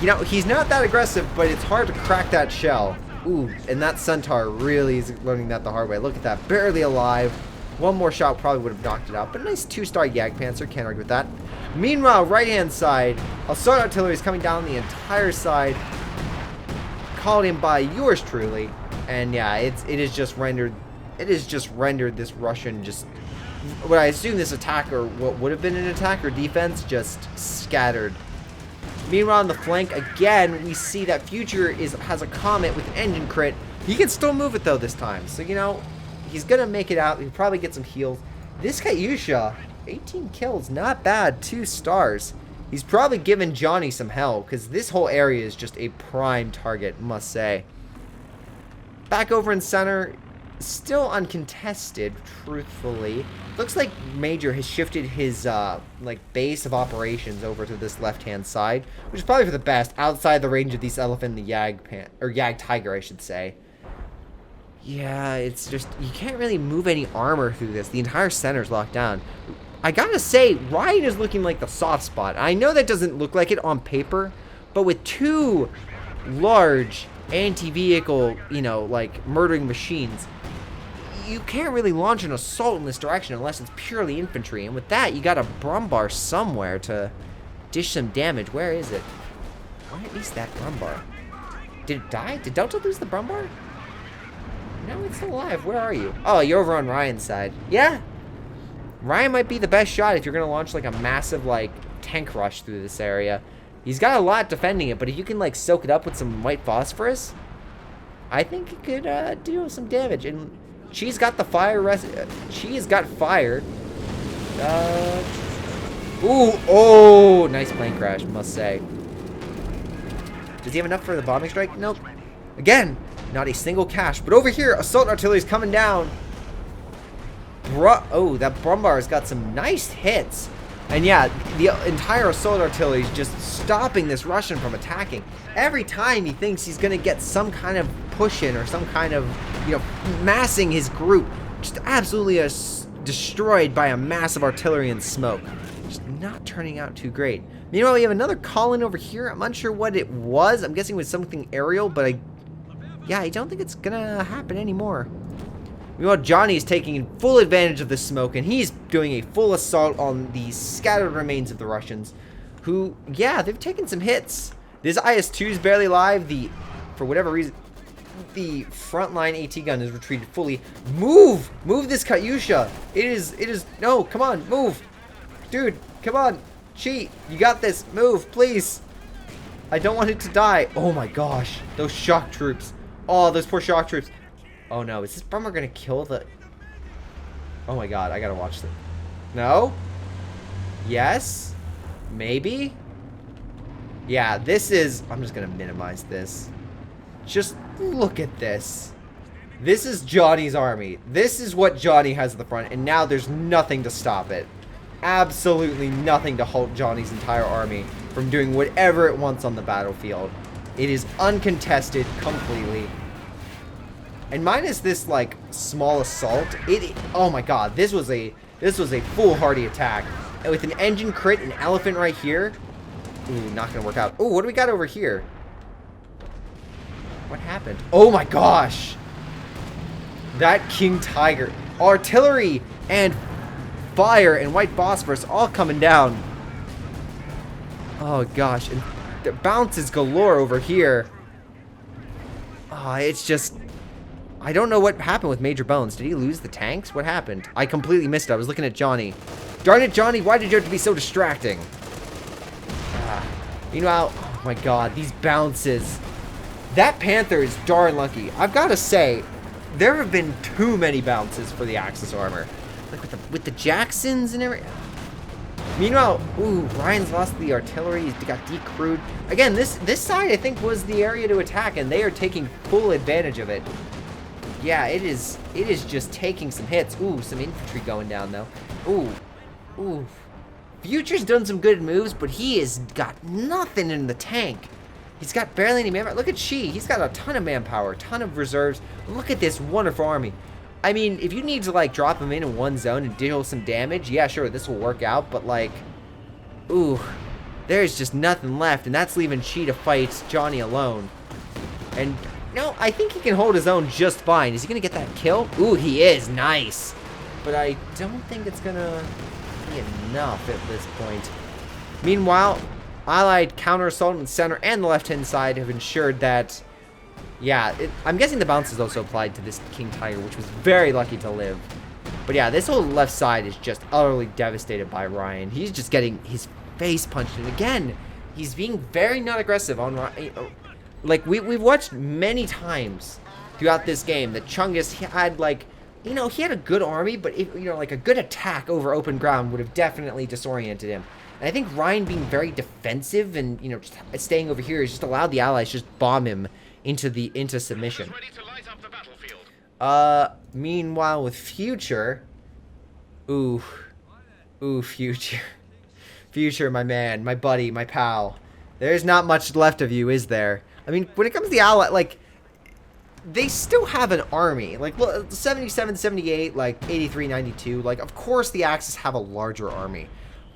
You know, he's not that aggressive, but it's hard to crack that shell. Ooh, and that Centaur really is learning that the hard way. Look at that, barely alive. One more shot probably would have knocked it out, but a nice 2-star Jagdpanzer, can't argue with that. Meanwhile, right-hand side, assault artillery is coming down the entire side, called in by yours truly, and yeah, it is just rendered this Russian what I assume this attack, or what would have been an attack or defense, just scattered. Meanwhile, on the flank, again, we see that Future has a Comet with engine crit. He can still move it, though, this time. So, you know, he's going to make it out. He'll probably get some heals. This Katyusha, 18 kills, not bad. 2 stars. He's probably given Johnny some hell, because this whole area is just a prime target, must say. Back over in center, still uncontested, truthfully. Looks like Major has shifted his base of operations over to this left-hand side, which is probably for the best, outside the range of these Elephant and the Yag Tiger, I should say. Yeah, it's just, you can't really move any armor through this. The entire center's locked down. I gotta say, Ryan is looking like the soft spot. I know that doesn't look like it on paper, but with 2 large anti-vehicle, you know, like, murdering machines, you can't really launch an assault in this direction unless it's purely infantry. And with that, you got a Brumbar somewhere to dish some damage. Where is it? Where is that Brumbar? Did it die? Did Delta lose the Brumbar? No, it's still alive. Where are you? Oh, you're over on Ryan's side. Yeah. Ryan might be the best shot if you're going to launch, like, a massive, like, tank rush through this area. He's got a lot defending it, but if you can, like, soak it up with some white phosphorus, I think it could do some damage. And she's got the fire she has got fire. Ooh, oh, nice plane crash, must say. Does he have enough for the bombing strike? Nope. Again, not a single cash. But over here, assault artillery is coming down. Oh, that Brumbar's got some nice hits. And yeah, the entire assault artillery is just stopping this Russian from attacking. Every time he thinks he's going to get some kind of push in or some kind of, you know, massing his group, just absolutely destroyed by a massive artillery and smoke. Just not turning out too great. Meanwhile, we have another call-in over here. I'm unsure what it was. I'm guessing it was something aerial, but I don't think it's going to happen anymore. Meanwhile, Johnny's taking full advantage of the smoke, and he's doing a full assault on the scattered remains of the Russians, who, yeah, they've taken some hits. This IS-2 is barely alive. For whatever reason, the frontline AT gun is retreated fully. Move! Move this Katyusha! It is, no, come on, move! Dude, come on, cheat, you got this, move, please! I don't want it to die. Oh my gosh, those shock troops. Oh, those poor shock troops. Oh no, is this bomber gonna kill the... Oh my god, I gotta watch this. No? Yes? Maybe? Yeah, this is... I'm just gonna minimize this. Just look at this. This is Johnny's army. This is what Johnny has at the front, and now there's nothing to stop it. Absolutely nothing to halt Johnny's entire army from doing whatever it wants on the battlefield. It is uncontested completely. And minus this like small assault, oh my god, this was a foolhardy attack. And with an engine crit, an elephant right here. Ooh, not gonna work out. Ooh, what do we got over here? What happened? Oh my gosh! That King Tiger, artillery and fire and white phosphorus all coming down. Oh gosh, and the bounces galore over here. Oh, it's just... I don't know what happened with Major Bones. Did he lose the tanks? What happened? I completely missed it. I was looking at Johnny. Darn it, Johnny, why did you have to be so distracting? Meanwhile, oh my god, these bounces. That Panther is darn lucky. I've got to say, there have been too many bounces for the Axis armor. Like with the Jacksons and everything. Meanwhile, ooh, Ryan's lost the artillery. He's got decrewed. Again, this side, I think, was the area to attack, and they are taking full advantage of it. Yeah, it is just taking some hits. Ooh, some infantry going down, though. Ooh. Future's done some good moves, but he has got nothing in the tank. He's got barely any manpower. Look at Shi. He's got a ton of manpower, a ton of reserves. Look at this wonderful army. I mean, if you need to, like, drop him in one zone and deal some damage, yeah, sure, this will work out. But, like, ooh, there's just nothing left. And that's leaving Shi to fight Johnny alone. And... no, I think he can hold his own just fine. Is he going to get that kill? Ooh, he is. Nice. But I don't think it's going to be enough at this point. Meanwhile, Allied counter-assault in the center and the left-hand side have ensured that... yeah, I'm guessing the bounces also applied to this King Tiger, which was very lucky to live. But yeah, this whole left side is just utterly devastated by Ryan. He's just getting his face punched. And again, he's being very not aggressive on Ryan. Like, we've watched many times throughout this game that Chungus had, like, you know, he had a good army, but, like, a good attack over open ground would have definitely disoriented him. And I think Ryan being very defensive and, just staying over here has just allowed the Allies to just bomb him into submission. Meanwhile, with Future... Ooh, Future. Future, my man, my buddy, my pal. There's not much left of you, is there? I mean, when it comes to the Ally, like, they still have an army. Like, 77, 78, like, 83, 92. Like, of course the Axis have a larger army.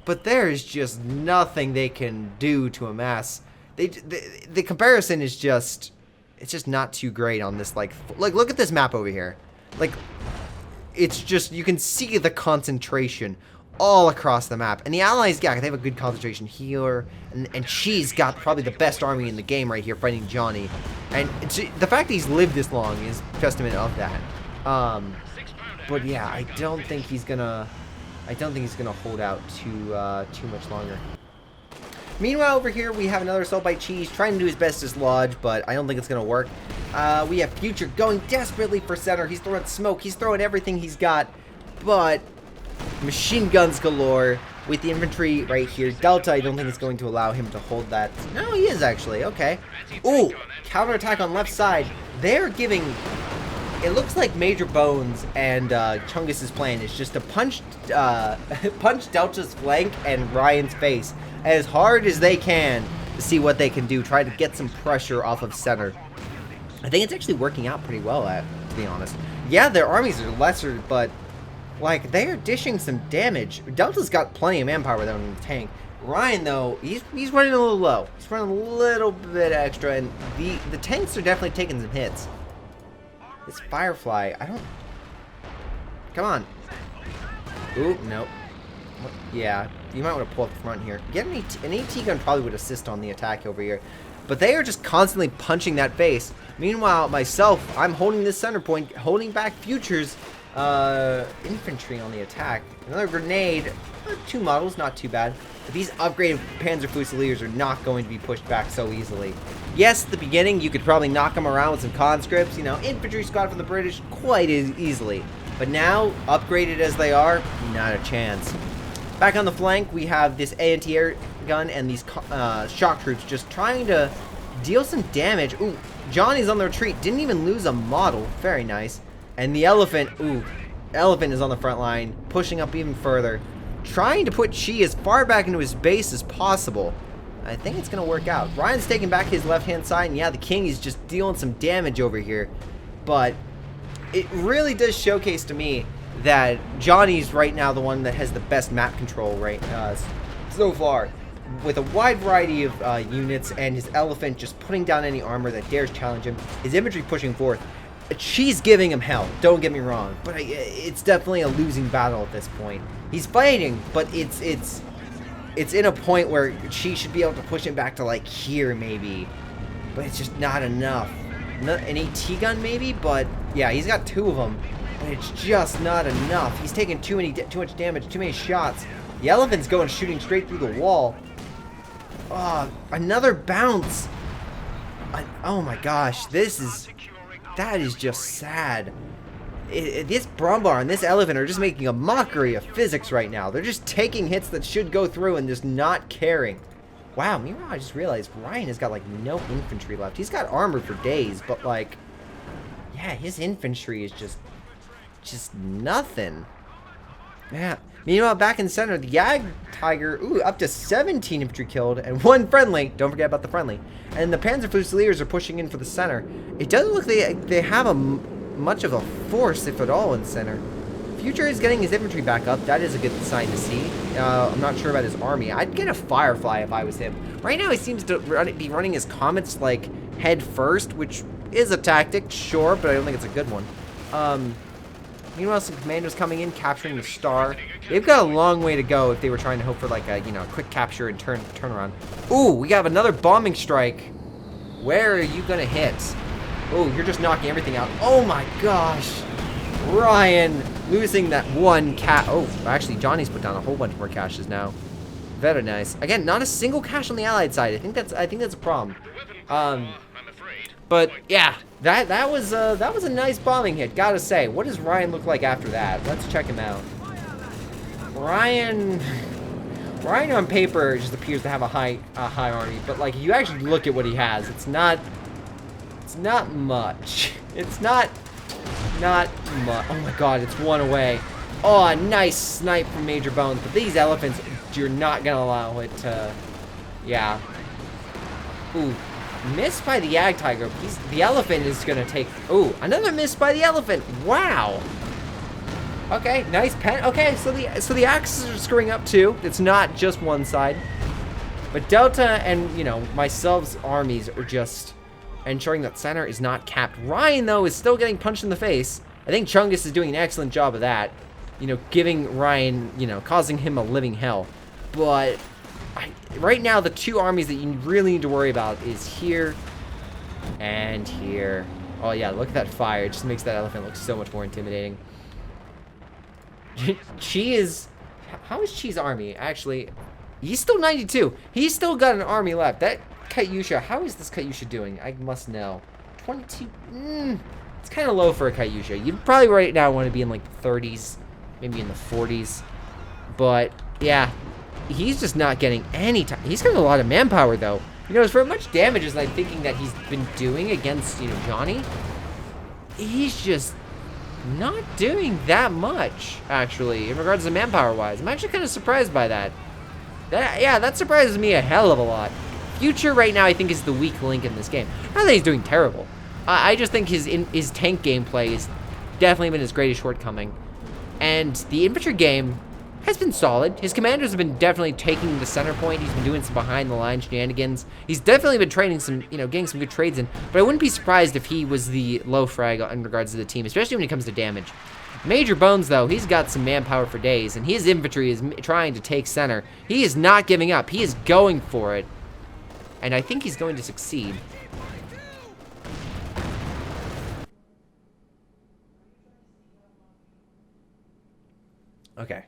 But there's just nothing they can do to amass. The comparison is just... it's just not too great on this, like, look at this map over here. Like, it's just, you can see the concentration all across the map. And the Allies, yeah, they have a good concentration here. And she's got probably the best army in the game right here fighting Johnny. And the fact that he's lived this long is testament of that. But yeah, I don't think he's gonna hold out too much longer. Meanwhile, over here, we have another assault by Cheese, trying to do his best as Lodge, but I don't think it's going to work. We have Future going desperately for center. He's throwing smoke. He's throwing everything he's got, but machine guns galore with the infantry right here. Delta, I don't think it's going to allow him to hold that. No, he is actually. Okay. Ooh, counterattack on left side. They're giving... it looks like Major Bones and Chungus's plan is just to punch Delta's flank and Ryan's face as hard as they can to see what they can do. Try to get some pressure off of center. I think it's actually working out pretty well, to be honest. Yeah, their armies are lesser, but like they are dishing some damage. Delta's got plenty of manpower with them in the tank. Ryan, though, he's running a little low. He's running a little bit extra, and the tanks are definitely taking some hits. This Firefly, Come on. Ooh, nope. Yeah, you might want to pull up the front here. Get an AT gun probably would assist on the attack over here. But they are just constantly punching that face. Meanwhile, myself, I'm holding this center point, holding back Future's infantry on the attack. Another grenade. 2 models, not too bad. But these upgraded Panzer Fusiliers are not going to be pushed back so easily. Yes, at the beginning, you could probably knock them around with some conscripts. You know, infantry squad from the British quite easily. But now, upgraded as they are, not a chance. Back on the flank, we have this anti-air gun and these shock troops just trying to deal some damage. Ooh, Johnny's on the retreat. Didn't even lose a model. Very nice. And the elephant, ooh, elephant is on the front line, pushing up even further. Trying to put Chi as far back into his base as possible. I think it's going to work out. Ryan's taking back his left-hand side, and yeah, the king is just dealing some damage over here. But it really does showcase to me that Johnny's right now the one that has the best map control so far. With a wide variety of units, and his elephant just putting down any armor that dares challenge him. His infantry pushing forth. She's giving him hell, don't get me wrong, but it's definitely a losing battle at this point. He's fighting, but it's in a point where she should be able to push him back to like here maybe, but it's just not enough. An AT gun maybe, but yeah, he's got 2 of them, but it's just not enough. He's taking too much damage, too many shots. The elephant's going shooting straight through the wall. Another bounce. Oh my gosh, that is just sad. This Brumbar and this elephant are just making a mockery of physics right now. They're just taking hits that should go through and just not caring. Wow, meanwhile, I just realized Ryan has got like no infantry left. He's got armor for days, but like, yeah, his infantry is just nothing. Yeah. Meanwhile, back in the center, the Jag Tiger, ooh, up to 17 infantry killed and 1 friendly. Don't forget about the friendly. And the Panzer Fusiliers are pushing in for the center. It doesn't look like they have much of a force, if at all, in the center. Future is getting his infantry back up. That is a good sign to see. I'm not sure about his army. I'd get a Firefly if I was him. Right now, he seems to be running his Comets, like, head first, which is a tactic, sure, but I don't think it's a good one. Meanwhile, some commandos coming in, capturing the star. They've got a long way to go if they were trying to hope for like a, you know, quick capture and turn around. Ooh, we have another bombing strike. Where are you gonna hit? Oh, you're just knocking everything out. Oh my gosh. Ryan losing that 1 cat. Oh, actually, Johnny's put down a whole bunch more caches now. Very nice. Again, not a single cache on the Allied side. I think that's a problem. But yeah, that was a nice bombing hit, gotta say. What does Ryan look like after that? Let's check him out. Ryan on paper just appears to have a high army, but like you actually look at what he has, it's not much. It's not much. Oh my god, it's 1 away. Oh, a nice snipe from Major Bones, but these elephants, you're not gonna allow it to, yeah. Ooh. Missed by the Jag Tiger. The elephant is gonna take. Ooh, another miss by the elephant. Wow. Okay, nice pen. Okay, so the axes are screwing up too. It's not just one side. But Delta and myself's armies are just ensuring that center is not capped. Ryan though is still getting punched in the face. I think Chungus is doing an excellent job of that. Giving Ryan, causing him a living hell. But right now, the 2 armies that you really need to worry about is here and here. Oh yeah, look at that fire. It just makes that elephant look so much more intimidating. How is Chi's army? Actually, he's still 92. He's still got an army left. That Katyusha, how is this Katyusha doing? I must know. 22, it's kind of low for a Katyusha. You'd probably right now want to be in like the 30s, maybe in the 40s. But yeah. He's just not getting any time. He's got a lot of manpower, though. As for much damage as I'm thinking that he's been doing against, Johnny, he's just not doing that much, actually, in regards to manpower-wise. I'm actually kind of surprised by that. That surprises me a hell of a lot. Future right now, I think, is the weak link in this game. Not that he's doing terrible. I just think his tank gameplay has definitely been his greatest shortcoming. And the infantry game has been solid. His commanders have been definitely taking the center point. He's been doing some behind-the-line shenanigans. He's definitely been trading some, getting some good trades in. But I wouldn't be surprised if he was the low frag in regards to the team, especially when it comes to damage. Major Bones, though, he's got some manpower for days, and his infantry is trying to take center. He is not giving up. He is going for it. And I think he's going to succeed. Okay.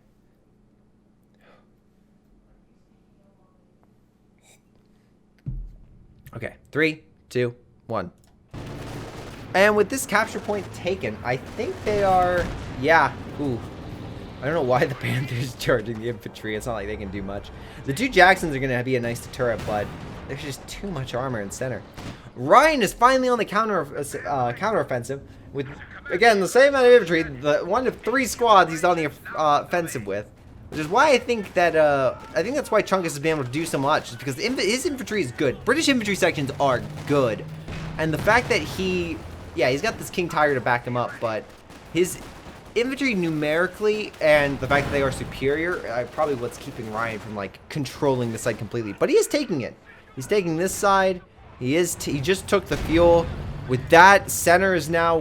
Okay, 3, 2, 1. And with this capture point taken, I think they are, yeah, ooh. I don't know why the Panthers charging the infantry. It's not like they can do much. The 2 Jacksons are going to be a nice deterrent, but there's just too much armor in center. Ryan is finally on the counteroffensive with, again, the same amount of infantry. The 1 of 3 squads he's on the offensive with. Which is why I think that, I think that's why Chungus has been able to do so much. Is because his infantry is good. British infantry sections are good. And the fact that he's got this King Tiger to back him up, but his infantry numerically and the fact that they are superior are probably what's keeping Ryan from, like, controlling the side completely. But he is taking it. He's taking this side. He just took the fuel. With that, center is now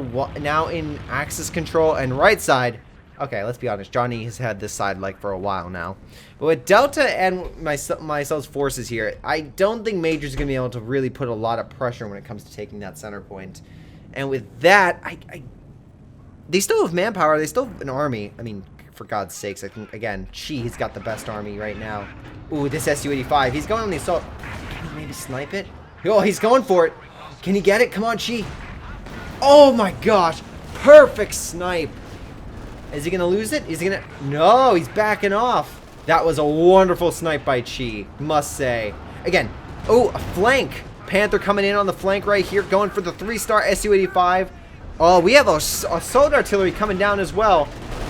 in Axis control, and right side. Okay, let's be honest. Johnny has had this side like for a while now. But with Delta and myself's forces here, I don't think Major's going to be able to really put a lot of pressure when it comes to taking that center point. And with that, they still have manpower. They still have an army. I mean, for God's sakes, I think, again, he's got the best army right now. Ooh, this Su-85. He's going on the assault. Can he maybe snipe it? Oh, he's going for it. Can he get it? Come on, Chi. Oh my gosh. Perfect snipe. Is he going to lose it? Is he going to... No, he's backing off. That was a wonderful snipe by Chi, must say. Again, oh, a flank. Panther coming in on the flank right here, going for the 3-star Su-85. Oh, we have assault artillery coming down as well.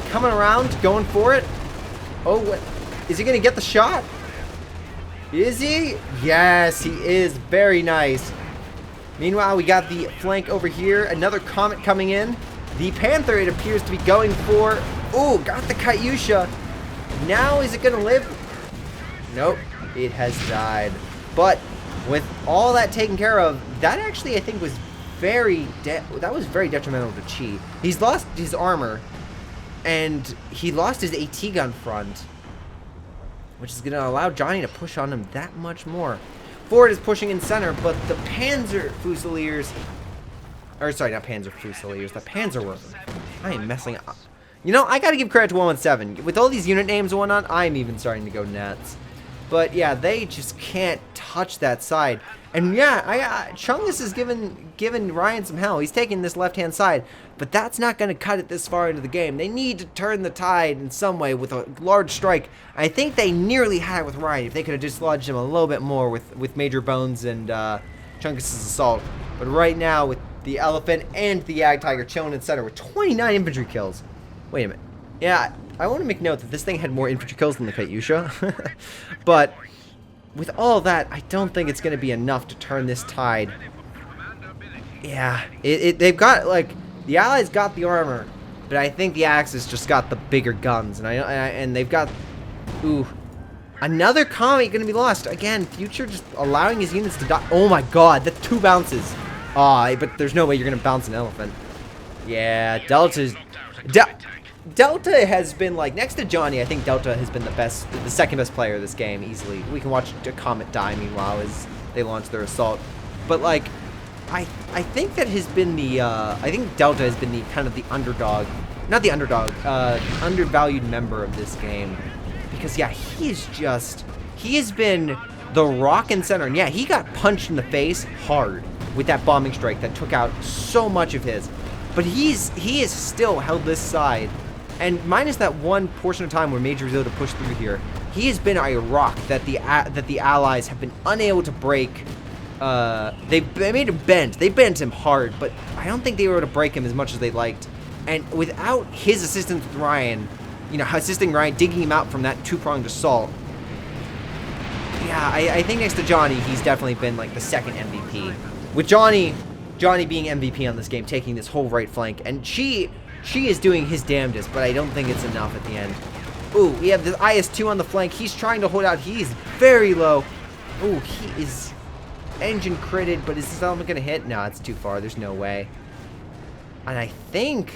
Coming around, going for it. Oh, what? Is he going to get the shot? Is he? Yes, he is. Very nice. Meanwhile, we got the flank over here. Another Comet coming in. The Panther, it appears to be going for... Oh, got the Katyusha. Now, is it going to live? Nope. It has died. But with all that taken care of, that actually, I think, was very detrimental to Chi. He's lost his armor, and he lost his AT gun front, which is going to allow Johnny to push on him that much more. Ford is pushing in center, but the Panzer Fusiliers... Or, sorry, not Panzer Fusiliers. The Panzerwerfer. I am messing up. You know, I gotta give credit to 117. With all these unit names and whatnot, I'm even starting to go nuts. But, yeah, they just can't touch that side. And, yeah, Chungus is giving Ryan some hell. He's taking this left-hand side. But that's not going to cut it this far into the game. They need to turn the tide in some way with a large strike. I think they nearly had it with Ryan if they could have dislodged him a little bit more with Major Bones and Chungus' assault. But right now, with the Elephant and the Ag Tiger chilling in center with 29 infantry kills. Wait a minute. Yeah, I want to make note that this thing had more infantry kills than the Katyusha. But with all that, I don't think it's going to be enough to turn this tide. Yeah, they've got, like, the Allies got the armor, but I think the Axis just got the bigger guns. And they've got, ooh, another Comet going to be lost. Again, Future just allowing his units to die. Oh my god, that's 2 bounces. But there's no way you're going to bounce an Elephant. Yeah, Delta has been, like, next to Johnny, I think Delta has been the second best player of this game, easily. We can watch a Comet die, meanwhile, as they launch their assault. But, like, I think that has been the, I think Delta has been the kind of the underdog, not the underdog, undervalued member of this game. Because, yeah, he has been the rock and center. And, yeah, he got punched in the face hard with that bombing strike that took out so much of his. But he has still held this side. And minus that one portion of time where Major was able to push through here, he has been a rock that the Allies have been unable to break. They made him bend. They bent him hard, but I don't think they were able to break him as much as they liked. And without his assistance with Ryan, you know, assisting Ryan, digging him out from that 2-pronged assault, yeah, I think next to Johnny, he's definitely been, like, the second MVP. With Johnny being MVP on this game, taking this whole right flank, and Chi is doing his damnedest, but I don't think it's enough at the end. Ooh, we have the IS-2 on the flank. He's trying to hold out. He's very low. Ooh, he is engine critted, but is this element going to hit? No, it's too far. There's no way. And I think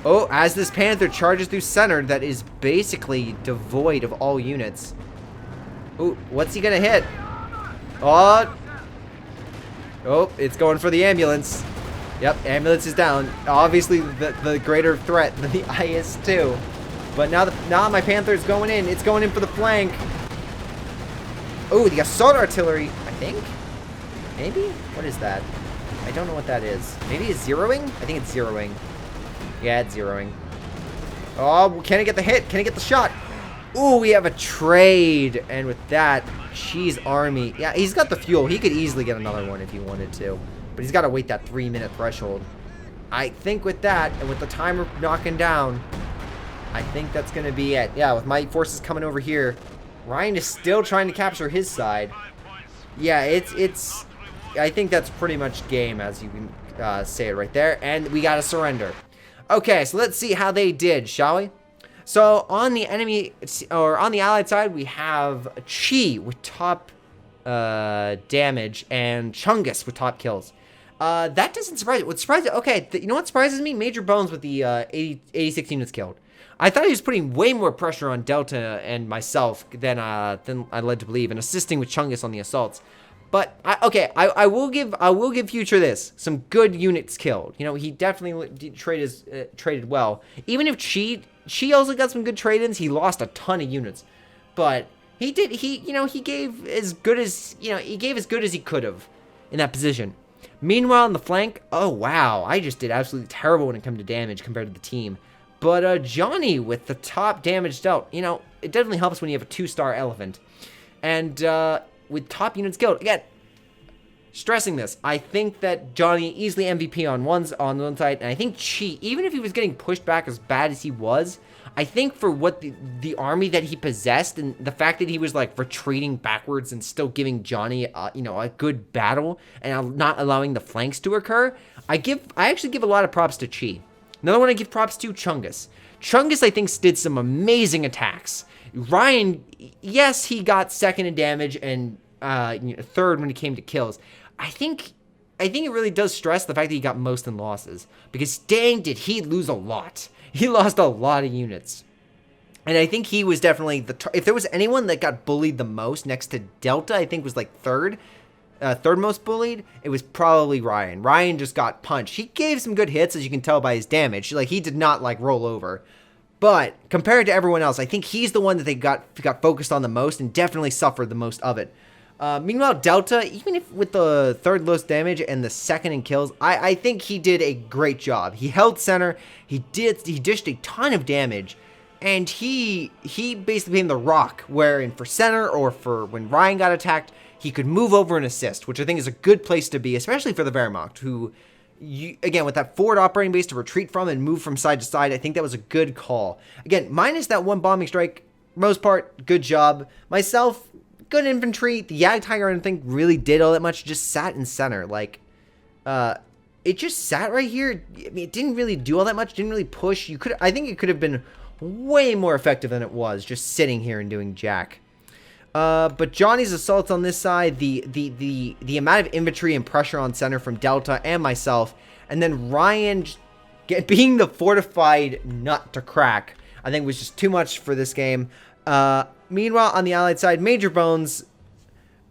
Oh, as this Panther charges through center that is basically devoid of all units. Oh, what's he gonna hit? Oh, it's going for the ambulance. Yep, ambulance is down. Obviously, the greater threat than the IS-2. But now my Panther's going in. It's going in for the flank. Oh, the assault artillery, I think? Maybe? What is that? I don't know what that is. Maybe it's zeroing? I think it's zeroing. Yeah, it's zeroing. Oh, can I get the hit? Can I get the shot? Ooh, we have a trade. And with that, Chi's army. Yeah, he's got the fuel. He could easily get another one if he wanted to. But he's got to wait that 3-minute threshold. I think with that, and with the timer knocking down, I think that's going to be it. Yeah, with my forces coming over here, Ryan is still trying to capture his side. Yeah, it's I think that's pretty much game, as you can say it right there. And we got to surrender. Okay, so let's see how they did, shall we? So on the enemy, or on the allied side, we have Chi with top damage and Chungus with top kills. That doesn't surprise me. What surprises? Okay, you know what surprises me? Major Bones with the 86 units killed. I thought he was putting way more pressure on Delta and myself than I led to believe, and assisting with Chungus on the assaults. But I will give Future this, some good units killed. You know, he definitely traded well. Even if Chi also got some good trade-ins, he lost a ton of units. But he gave as good as he could have in that position. Meanwhile, on the flank, oh wow, I just did absolutely terrible when it comes to damage compared to the team. But Johnny with the top damage dealt, you know, it definitely helps when you have a 2-star elephant. And with top units killed, again, stressing this, I think that Johnny easily MVP on one side, and I think Chi, even if he was getting pushed back as bad as he was, I think for what the army that he possessed, and the fact that he was like retreating backwards and still giving Johnny a good battle and not allowing the flanks to occur, I actually give a lot of props to Chi. Another one I give props to, Chungus. Chungus, I think, did some amazing attacks. Ryan, yes, he got second in damage and third when it came to kills. I think it really does stress the fact that he got most in losses, because dang, did he lose a lot. He lost a lot of units. And I think he was definitely if there was anyone that got bullied the most next to Delta, I think was like third most bullied, it was probably Ryan. Ryan just got punched. He gave some good hits, as you can tell by his damage. Like, he did not like roll over. But compared to everyone else, I think he's the one that they got focused on the most and definitely suffered the most of it. Meanwhile, Delta, even if with the third lowest damage and the second in kills, I think he did a great job. He held center. He dished a ton of damage. And he basically became the rock, wherein for center or for when Ryan got attacked, he could move over and assist, which I think is a good place to be, especially for the Wehrmacht, who, again, with that forward operating base to retreat from and move from side to side, I think that was a good call. Again, minus that one bombing strike, most part, good job. Myself, good infantry. The Jagdtiger, I don't think really did all that much, just sat in center. Like, it just sat right here. I mean, it didn't really do all that much, didn't really push. I think it could have been way more effective than it was, just sitting here and doing jack. But Johnny's assaults on this side, the amount of infantry and pressure on center from Delta and myself, and then Ryan being the fortified nut to crack, I think was just too much for this game. Meanwhile, on the allied side, Major Bones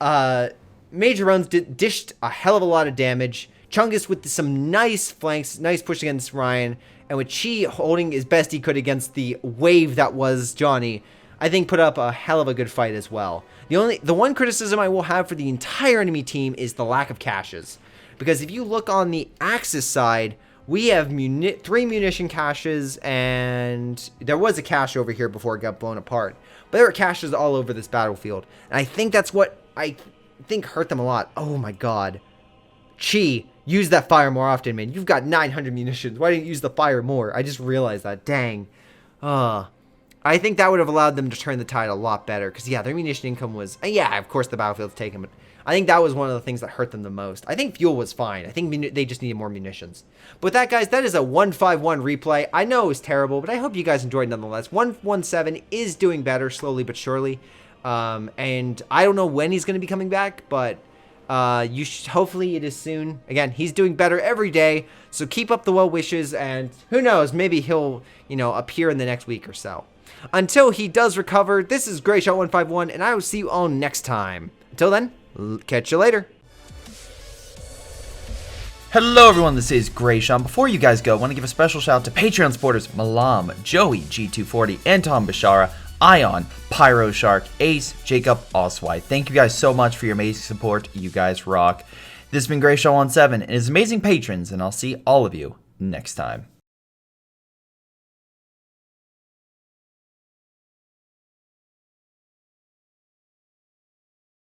dished a hell of a lot of damage. Chungus with some nice flanks, nice push against Ryan, and with Chi holding as best he could against the wave that was Johnny, I think put up a hell of a good fight as well. The one criticism I will have for the entire enemy team is the lack of caches. Because if you look on the Axis side, we have 3 munition caches, and there was a cache over here before it got blown apart. But there were caches all over this battlefield. And I think that's what I think hurt them a lot. Oh my god. Chi, use that fire more often, man. You've got 900 munitions. Why didn't you use the fire more? I just realized that. Dang. I think that would have allowed them to turn the tide a lot better. Because, yeah, their munition income was... yeah, of course the battlefield's taken. But I think that was one of the things that hurt them the most. I think fuel was fine. I think they just needed more munitions. But with that, guys, that is a 151 replay. I know it was terrible, but I hope you guys enjoyed nonetheless. 117 is doing better, slowly but surely. And I don't know when he's going to be coming back, but... Hopefully it is soon. Again, he's doing better every day, so keep up the well wishes, and who knows, maybe he'll, appear in the next week or so. Until he does recover, this is Greyshot151, and I will see you all next time. Until then, catch you later. Hello everyone, this is Greyshot. Before you guys go, I want to give a special shout out to Patreon supporters Milam, Joey, G240, Anton, Bishara, Ion, Pyro Shark, Ace, Jakub, Ocwieja. Thank you guys so much for your amazing support. You guys rock. This has been Greyshot17 and his amazing patrons, and I'll see all of you next time.